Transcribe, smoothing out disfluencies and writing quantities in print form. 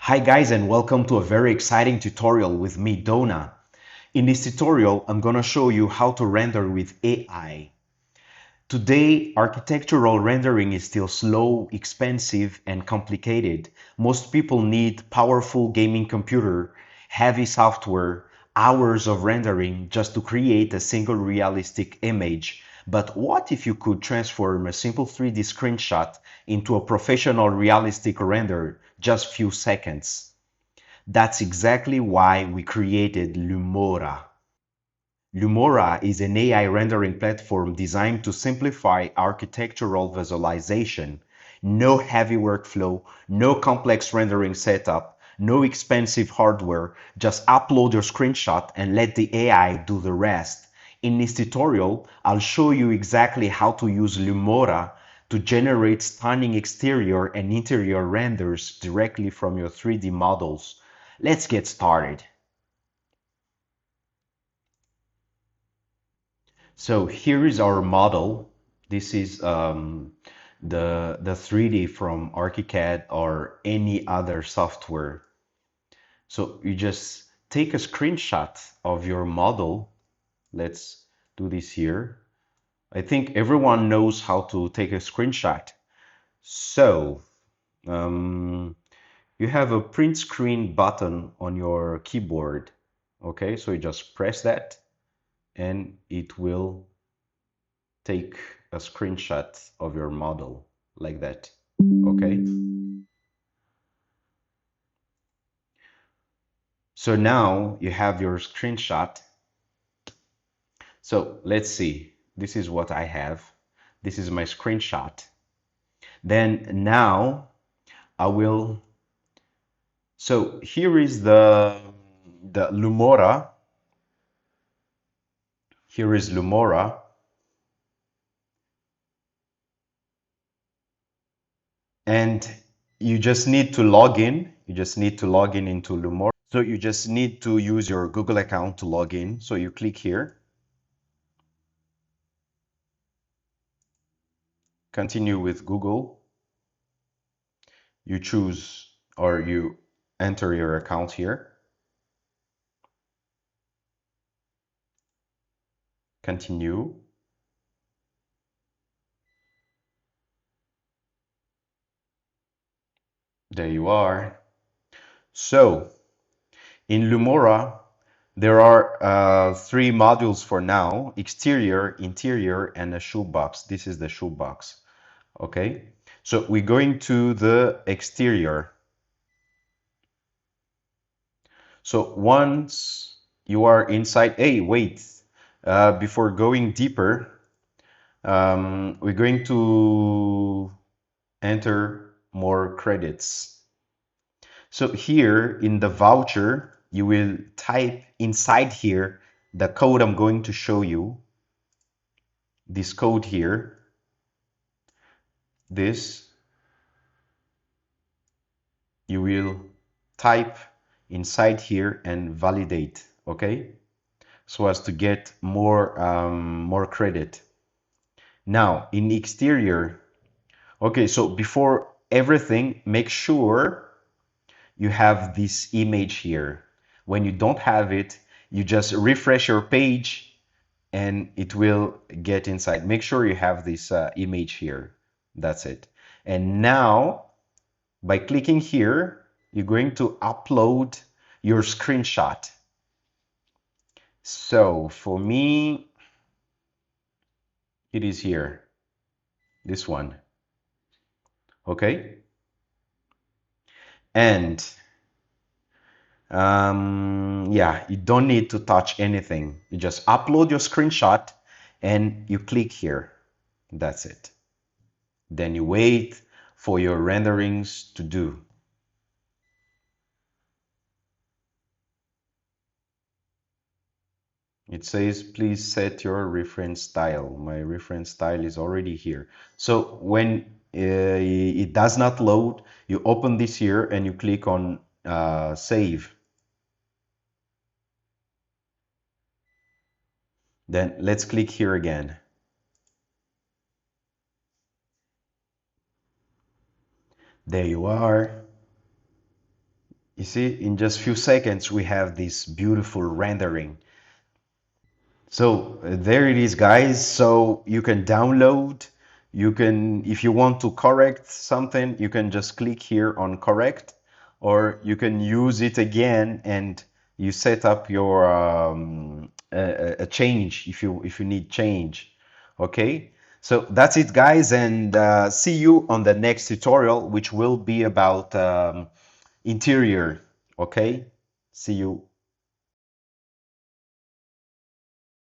Hi guys, and welcome to a very exciting tutorial with me, Dona. In this tutorial, I'm gonna show you how to render with AI. Today, architectural rendering is still slow, expensive, and complicated. Most people need powerful gaming computer, heavy software, hours of rendering just to create a single realistic image. But what if you could transform a simple 3D screenshot into a professional realistic render just few seconds? That's exactly why we created Lumora. Lumora is an AI rendering platform designed to simplify architectural visualization. No heavy workflow, no complex rendering setup, no expensive hardware. Just upload your screenshot and let the AI do the rest. In this tutorial, I'll show you exactly how to use Lumora to generate stunning exterior and interior renders directly from your 3D models. Let's get started. So here is our model. This is the 3D from ArchiCAD or any other software. So you just take a screenshot of your model. Let's do this here. I think everyone knows how to take a screenshot. So you have a print screen button on your keyboard. Okay, so you just press that and it will take a screenshot of your model like that. Okay. So now you have your screenshot. So let's see. This is what I have. This is my screenshot. Then now I will. So here is the Lumora. Here is Lumora. And you just need to log in. You just need to log in into Lumora. So you just need to use your Google account to log in. So you click here, continue with Google. You choose or you enter your account here. Continue. There you are. So in Lumora, there are three modules for now: exterior, interior, and a shoebox. This is the shoebox. Okay. So we're going to the exterior. So once you are inside, hey, wait, before going deeper, we're going to enter more credits. So here in the voucher, you will type inside here the code I'm going to show you. This code here, this, you will type inside here and validate, okay? So as to get more credit. Now in exterior, okay, so before everything, make sure you have this image here. When you don't have it, you just refresh your page and it will get inside. Make sure you have this image here. That's it. And now, by clicking here, you're going to upload your screenshot. So for me, it is here, this one. Okay? And yeah, you don't need to touch anything. You just upload your screenshot and you click here. That's it. Then you wait for your renderings to do. It says, please set your reference style. My reference style is already here. So when it does not load, you open this here and you click on save. Then let's click here again. There you are. You see, in just few seconds, we have this beautiful rendering. So there it is, guys. So you can download, you can, if you want to correct something, you can just click here on correct, or you can use it again and you set up your a change if you need change. Okay, so that's it, guys, and see you on the next tutorial, which will be about interior. Okay, see you.